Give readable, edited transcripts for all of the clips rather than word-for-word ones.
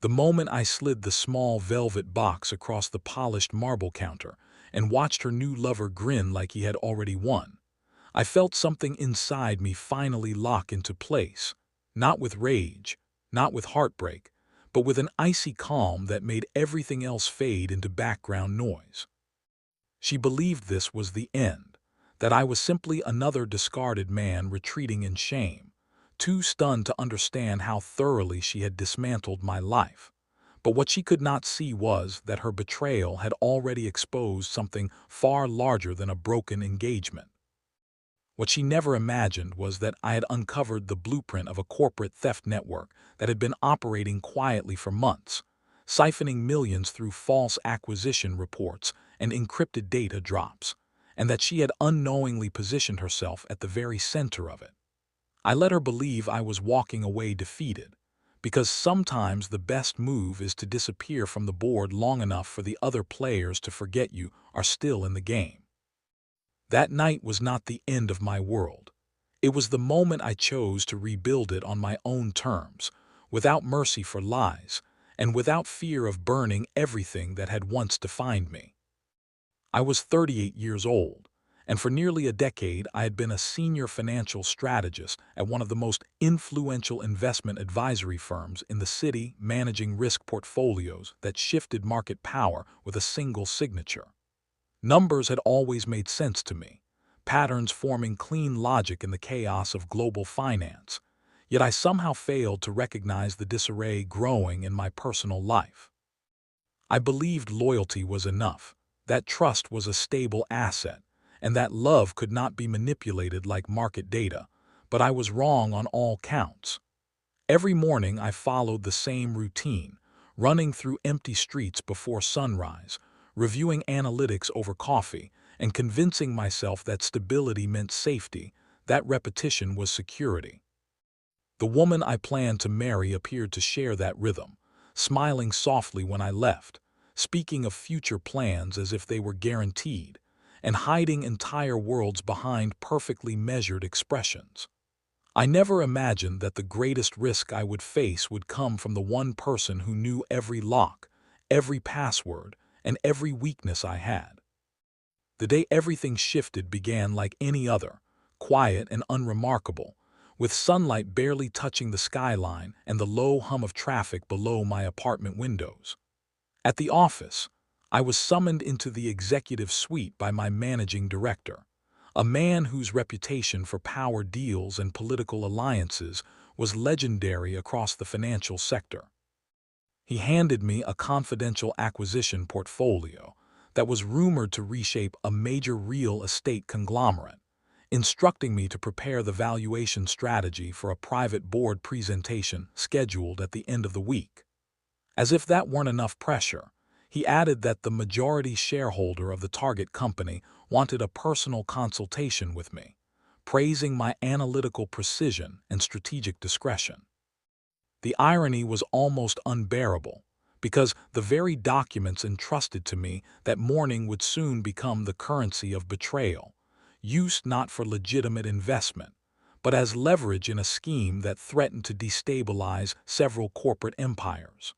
The moment I slid the small velvet box across the polished marble counter and watched her new lover grin like he had already won, I felt something inside me finally lock into place, not with rage, not with heartbreak, but with an icy calm that made everything else fade into background noise. She believed this was the end, that I was simply another discarded man retreating in shame, too stunned to understand how thoroughly she had dismantled my life. But what she could not see was that her betrayal had already exposed something far larger than a broken engagement. What she never imagined was that I had uncovered the blueprint of a corporate theft network that had been operating quietly for months, siphoning millions through false acquisition reports and encrypted data drops, and that she had unknowingly positioned herself at the very center of it. I let her believe I was walking away defeated, because sometimes the best move is to disappear from the board long enough for the other players to forget you are still in the game. That night was not the end of my world. It was the moment I chose to rebuild it on my own terms, without mercy for lies, and without fear of burning everything that had once defined me. I was 38 years old, and for nearly a decade I had been a senior financial strategist at one of the most influential investment advisory firms in the city, managing risk portfolios that shifted market power with a single signature. Numbers had always made sense to me, patterns forming clean logic in the chaos of global finance, yet I somehow failed to recognize the disarray growing in my personal life. I believed loyalty was enough, that trust was a stable asset, and that love could not be manipulated like market data, but I was wrong on all counts. Every morning I followed the same routine, running through empty streets before sunrise, reviewing analytics over coffee, and convincing myself that stability meant safety, that repetition was security. The woman I planned to marry appeared to share that rhythm, smiling softly when I left, speaking of future plans as if they were guaranteed, and hiding entire worlds behind perfectly measured expressions. I never imagined that the greatest risk I would face would come from the one person who knew every lock, every password, and every weakness I had. The day everything shifted began like any other, quiet and unremarkable, with sunlight barely touching the skyline and the low hum of traffic below my apartment windows. At the office, I was summoned into the executive suite by my managing director, a man whose reputation for power deals and political alliances was legendary across the financial sector. He handed me a confidential acquisition portfolio that was rumored to reshape a major real estate conglomerate, instructing me to prepare the valuation strategy for a private board presentation scheduled at the end of the week. As if that weren't enough pressure, he added that the majority shareholder of the target company wanted a personal consultation with me, praising my analytical precision and strategic discretion. The irony was almost unbearable, because the very documents entrusted to me that morning would soon become the currency of betrayal, used not for legitimate investment, but as leverage in a scheme that threatened to destabilize several corporate empires.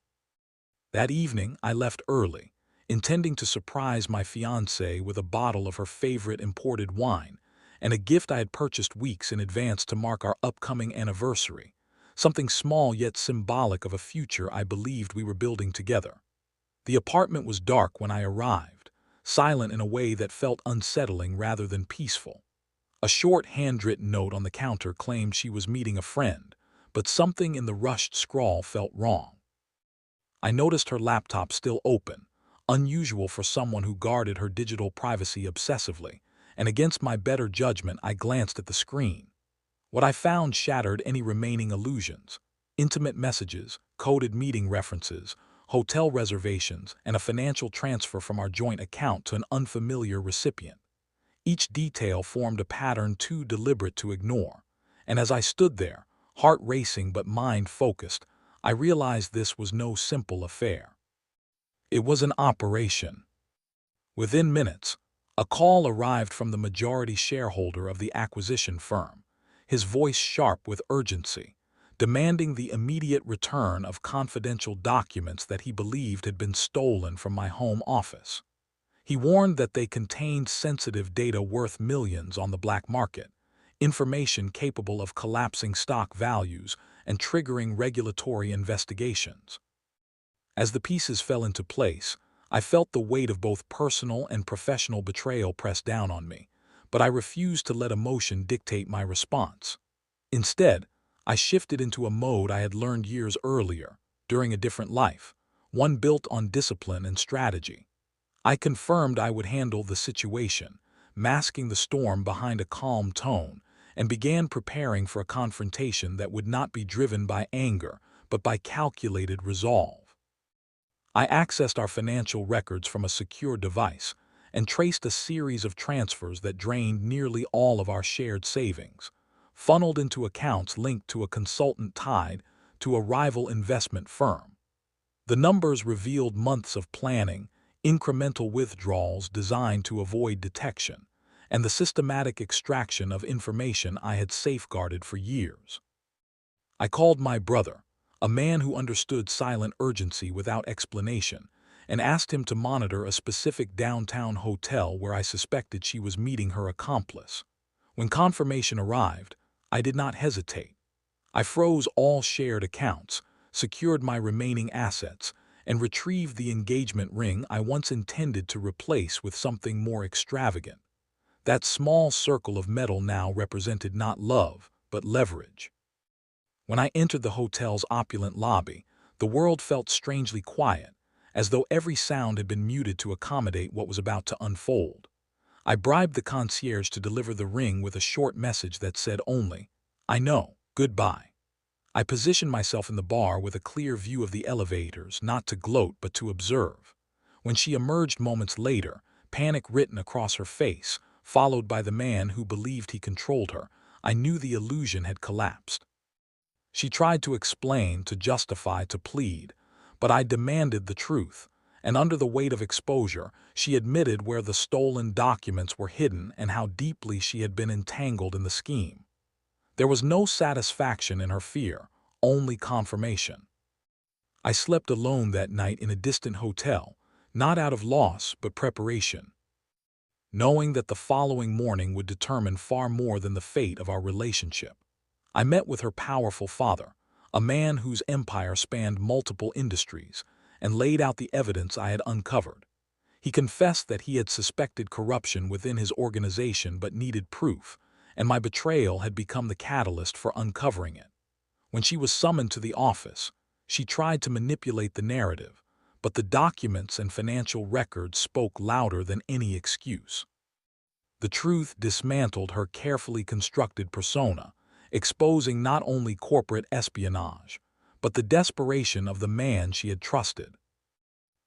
That evening, I left early, intending to surprise my fiancée with a bottle of her favorite imported wine and a gift I had purchased weeks in advance to mark our upcoming anniversary, something small yet symbolic of a future I believed we were building together. The apartment was dark when I arrived, silent in a way that felt unsettling rather than peaceful. A short handwritten note on the counter claimed she was meeting a friend, but something in the rushed scrawl felt wrong. I noticed her laptop still open, unusual for someone who guarded her digital privacy obsessively, and against my better judgment I glanced at the screen. What I found shattered any remaining illusions: intimate messages, coded meeting references, hotel reservations, and a financial transfer from our joint account to an unfamiliar recipient. Each detail formed a pattern too deliberate to ignore, and as I stood there, heart racing but mind focused, I realized this was no simple affair. It was an operation. Within minutes, a call arrived from the majority shareholder of the acquisition firm, his voice sharp with urgency, demanding the immediate return of confidential documents that he believed had been stolen from my home office. He warned that they contained sensitive data worth millions on the black market, information capable of collapsing stock values and triggering regulatory investigations. As the pieces fell into place, I felt the weight of both personal and professional betrayal press down on me, but I refused to let emotion dictate my response. Instead, I shifted into a mode I had learned years earlier, during a different life, one built on discipline and strategy. I confirmed I would handle the situation, masking the storm behind a calm tone, and began preparing for a confrontation that would not be driven by anger, but by calculated resolve. I accessed our financial records from a secure device and traced a series of transfers that drained nearly all of our shared savings, funneled into accounts linked to a consultant tied to a rival investment firm. The numbers revealed months of planning, incremental withdrawals designed to avoid detection, and the systematic extraction of information I had safeguarded for years. I called my brother, a man who understood silent urgency without explanation, and asked him to monitor a specific downtown hotel where I suspected she was meeting her accomplice. When confirmation arrived, I did not hesitate. I froze all shared accounts, secured my remaining assets, and retrieved the engagement ring I once intended to replace with something more extravagant. That small circle of metal now represented not love, but leverage. When I entered the hotel's opulent lobby, the world felt strangely quiet, as though every sound had been muted to accommodate what was about to unfold. I bribed the concierge to deliver the ring with a short message that said only, "I know, goodbye." I positioned myself in the bar with a clear view of the elevators, not to gloat but to observe. When she emerged moments later, panic written across her face, followed by the man who believed he controlled her, I knew the illusion had collapsed. She tried to explain, to justify, to plead, but I demanded the truth, and under the weight of exposure, she admitted where the stolen documents were hidden and how deeply she had been entangled in the scheme. There was no satisfaction in her fear, only confirmation. I slept alone that night in a distant hotel, not out of loss but preparation, knowing that the following morning would determine far more than the fate of our relationship. I met with her powerful father, a man whose empire spanned multiple industries, and laid out the evidence I had uncovered. He confessed that he had suspected corruption within his organization but needed proof, and my betrayal had become the catalyst for uncovering it. When she was summoned to the office, she tried to manipulate the narrative, but the documents and financial records spoke louder than any excuse. The truth dismantled her carefully constructed persona, exposing not only corporate espionage, but the desperation of the man she had trusted.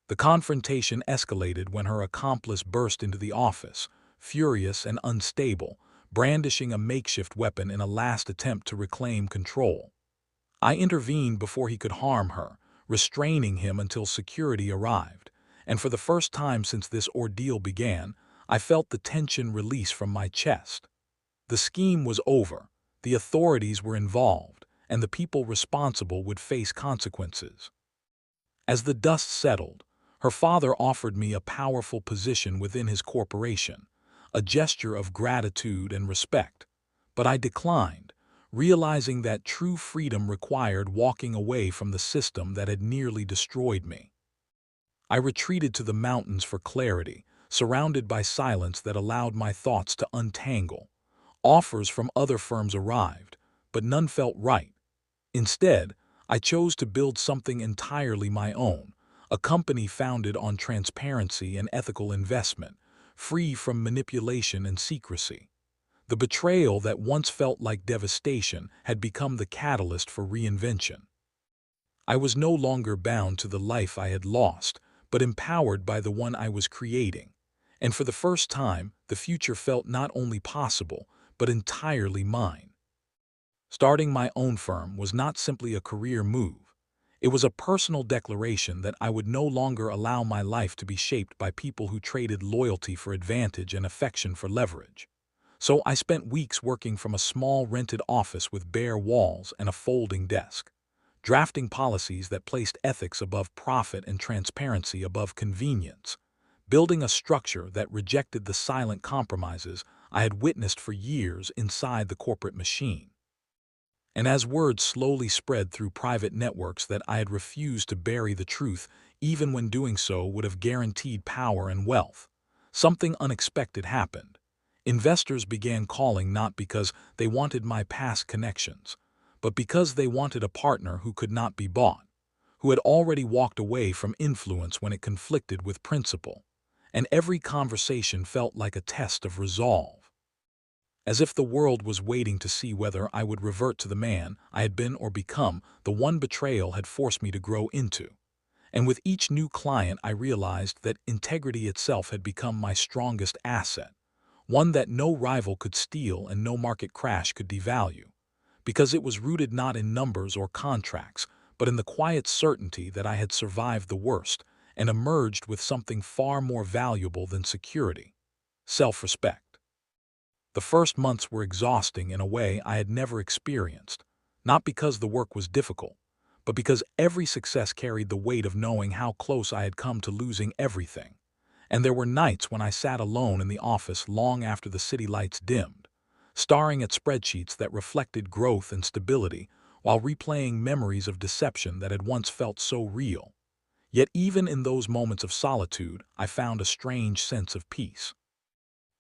The confrontation escalated when her accomplice burst into the office, furious and unstable, brandishing a makeshift weapon in a last attempt to reclaim control. I intervened before he could harm her, restraining him until security arrived, and for the first time since this ordeal began, I felt the tension release from my chest. The scheme was over, the authorities were involved, and the people responsible would face consequences. As the dust settled, her father offered me a powerful position within his corporation, a gesture of gratitude and respect, but I declined, realizing that true freedom required walking away from the system that had nearly destroyed me. I retreated to the mountains for clarity, surrounded by silence that allowed my thoughts to untangle. Offers from other firms arrived, but none felt right. Instead, I chose to build something entirely my own, a company founded on transparency and ethical investment, free from manipulation and secrecy. The betrayal that once felt like devastation had become the catalyst for reinvention. I was no longer bound to the life I had lost, but empowered by the one I was creating. And for the first time, the future felt not only possible, but entirely mine. Starting my own firm was not simply a career move. It was a personal declaration that I would no longer allow my life to be shaped by people who traded loyalty for advantage and affection for leverage. So I spent weeks working from a small rented office with bare walls and a folding desk, drafting policies that placed ethics above profit and transparency above convenience, building a structure that rejected the silent compromises I had witnessed for years inside the corporate machine. And as word slowly spread through private networks that I had refused to bury the truth, even when doing so would have guaranteed power and wealth, something unexpected happened. Investors began calling not because they wanted my past connections, but because they wanted a partner who could not be bought, who had already walked away from influence when it conflicted with principle. And every conversation felt like a test of resolve, as if the world was waiting to see whether I would revert to the man I had been or become the one betrayal had forced me to grow into. And with each new client, I realized that integrity itself had become my strongest asset, one that no rival could steal and no market crash could devalue, because it was rooted not in numbers or contracts, but in the quiet certainty that I had survived the worst and emerged with something far more valuable than security: self-respect. The first months were exhausting in a way I had never experienced, not because the work was difficult, but because every success carried the weight of knowing how close I had come to losing everything. And there were nights when I sat alone in the office long after the city lights dimmed, staring at spreadsheets that reflected growth and stability while replaying memories of deception that had once felt so real. Yet even in those moments of solitude, I found a strange sense of peace,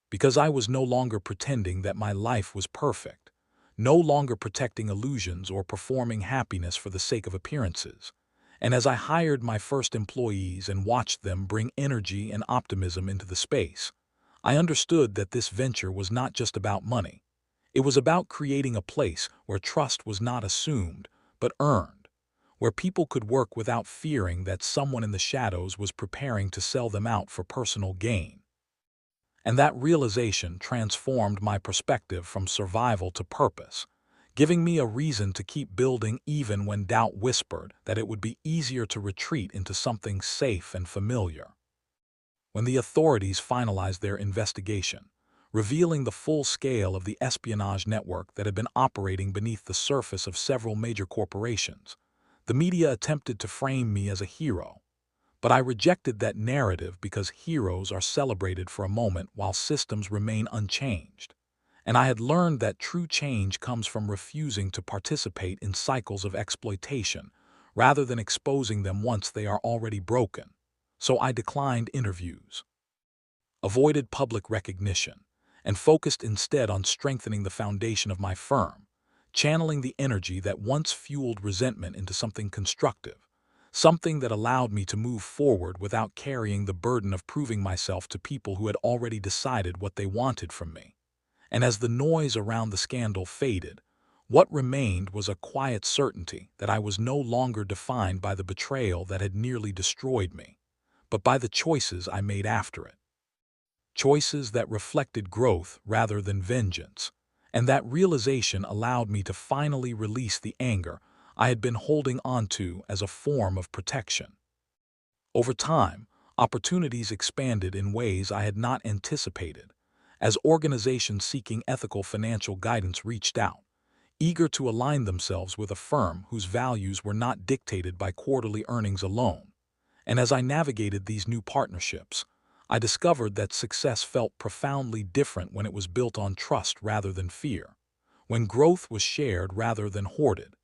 because I was no longer pretending that my life was perfect, no longer protecting illusions or performing happiness for the sake of appearances. And as I hired my first employees and watched them bring energy and optimism into the space, I understood that this venture was not just about money. It was about creating a place where trust was not assumed, but earned, where people could work without fearing that someone in the shadows was preparing to sell them out for personal gain. And that realization transformed my perspective from survival to purpose, giving me a reason to keep building even when doubt whispered that it would be easier to retreat into something safe and familiar. When the authorities finalized their investigation, revealing the full scale of the espionage network that had been operating beneath the surface of several major corporations, the media attempted to frame me as a hero. But I rejected that narrative because heroes are celebrated for a moment while systems remain unchanged. And I had learned that true change comes from refusing to participate in cycles of exploitation rather than exposing them once they are already broken. So I declined interviews, avoided public recognition, and focused instead on strengthening the foundation of my firm, channeling the energy that once fueled resentment into something constructive, something that allowed me to move forward without carrying the burden of proving myself to people who had already decided what they wanted from me. And as the noise around the scandal faded, what remained was a quiet certainty that I was no longer defined by the betrayal that had nearly destroyed me, but by the choices I made after it. Choices that reflected growth rather than vengeance. And that realization allowed me to finally release the anger I had been holding onto as a form of protection. Over time, opportunities expanded in ways I had not anticipated, as organizations seeking ethical financial guidance reached out, eager to align themselves with a firm whose values were not dictated by quarterly earnings alone. And as I navigated these new partnerships, I discovered that success felt profoundly different when it was built on trust rather than fear, when growth was shared rather than hoarded,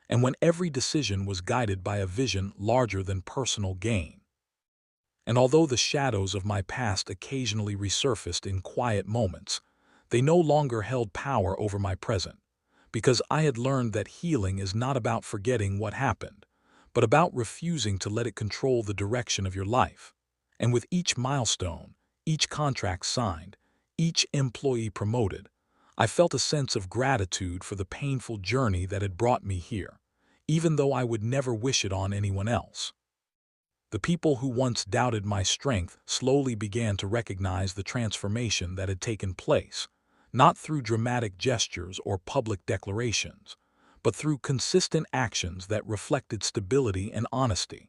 and when every decision was guided by a vision larger than personal gain. And although the shadows of my past occasionally resurfaced in quiet moments, they no longer held power over my present, because I had learned that healing is not about forgetting what happened, but about refusing to let it control the direction of your life. And with each milestone, each contract signed, each employee promoted, I felt a sense of gratitude for the painful journey that had brought me here, even though I would never wish it on anyone else. The people who once doubted my strength slowly began to recognize the transformation that had taken place, not through dramatic gestures or public declarations, but through consistent actions that reflected stability and honesty.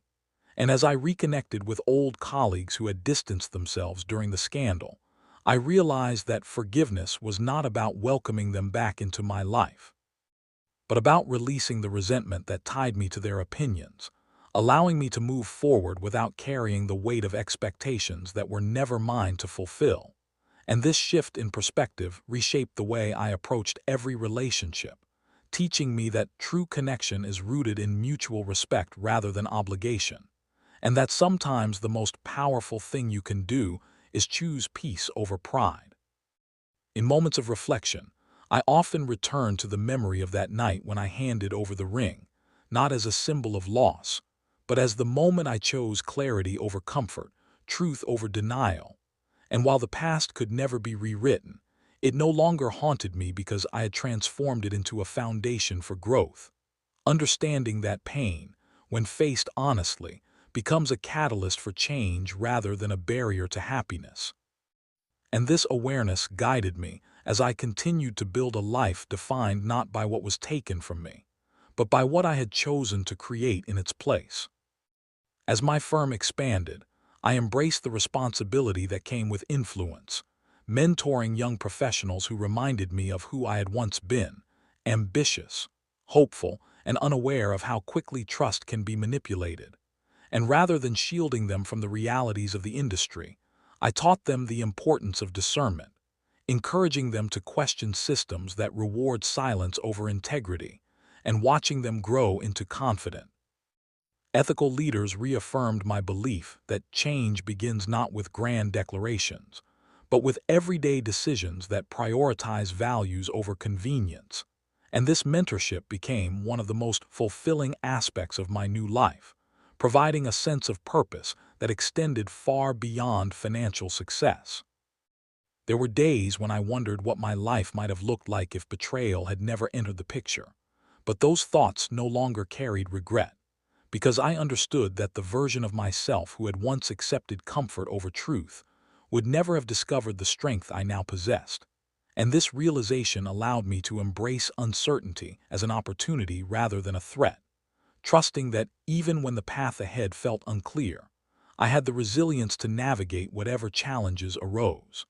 And as I reconnected with old colleagues who had distanced themselves during the scandal, I realized that forgiveness was not about welcoming them back into my life, but about releasing the resentment that tied me to their opinions, allowing me to move forward without carrying the weight of expectations that were never mine to fulfill. And this shift in perspective reshaped the way I approached every relationship, teaching me that true connection is rooted in mutual respect rather than obligation, and that sometimes the most powerful thing you can do is choose peace over pride. In moments of reflection, I often return to the memory of that night when I handed over the ring, not as a symbol of loss, but as the moment I chose clarity over comfort, truth over denial. And while the past could never be rewritten, it no longer haunted me because I had transformed it into a foundation for growth. Understanding that pain, when faced honestly, becomes a catalyst for change rather than a barrier to happiness. And this awareness guided me as I continued to build a life defined not by what was taken from me, but by what I had chosen to create in its place. As my firm expanded, I embraced the responsibility that came with influence, mentoring young professionals who reminded me of who I had once been, ambitious, hopeful, and unaware of how quickly trust can be manipulated. And rather than shielding them from the realities of the industry, I taught them the importance of discernment, encouraging them to question systems that reward silence over integrity, and watching them grow into confident, ethical leaders reaffirmed my belief that change begins not with grand declarations, but with everyday decisions that prioritize values over convenience. And this mentorship became one of the most fulfilling aspects of my new life, providing a sense of purpose that extended far beyond financial success. There were days when I wondered what my life might have looked like if betrayal had never entered the picture, but those thoughts no longer carried regret, because I understood that the version of myself who had once accepted comfort over truth would never have discovered the strength I now possessed. And this realization allowed me to embrace uncertainty as an opportunity rather than a threat, trusting that even when the path ahead felt unclear, I had the resilience to navigate whatever challenges arose.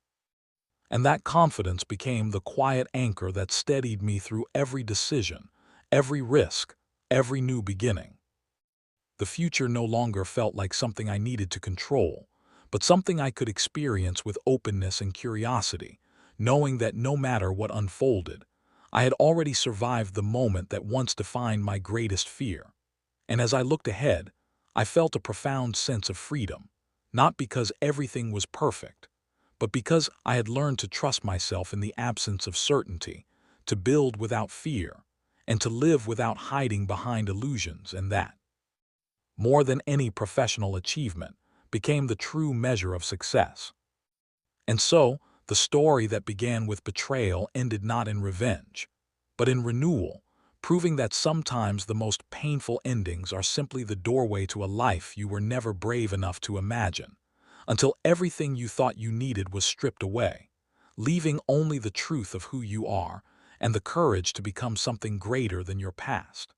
And that confidence became the quiet anchor that steadied me through every decision, every risk, every new beginning. The future no longer felt like something I needed to control, but something I could experience with openness and curiosity, knowing that no matter what unfolded, I had already survived the moment that once defined my greatest fear. And as I looked ahead, I felt a profound sense of freedom, not because everything was perfect, but because I had learned to trust myself in the absence of certainty, to build without fear, and to live without hiding behind illusions, and that, more than any professional achievement, became the true measure of success. And so, the story that began with betrayal ended not in revenge, but in renewal, proving that sometimes the most painful endings are simply the doorway to a life you were never brave enough to imagine, until everything you thought you needed was stripped away, leaving only the truth of who you are and the courage to become something greater than your past.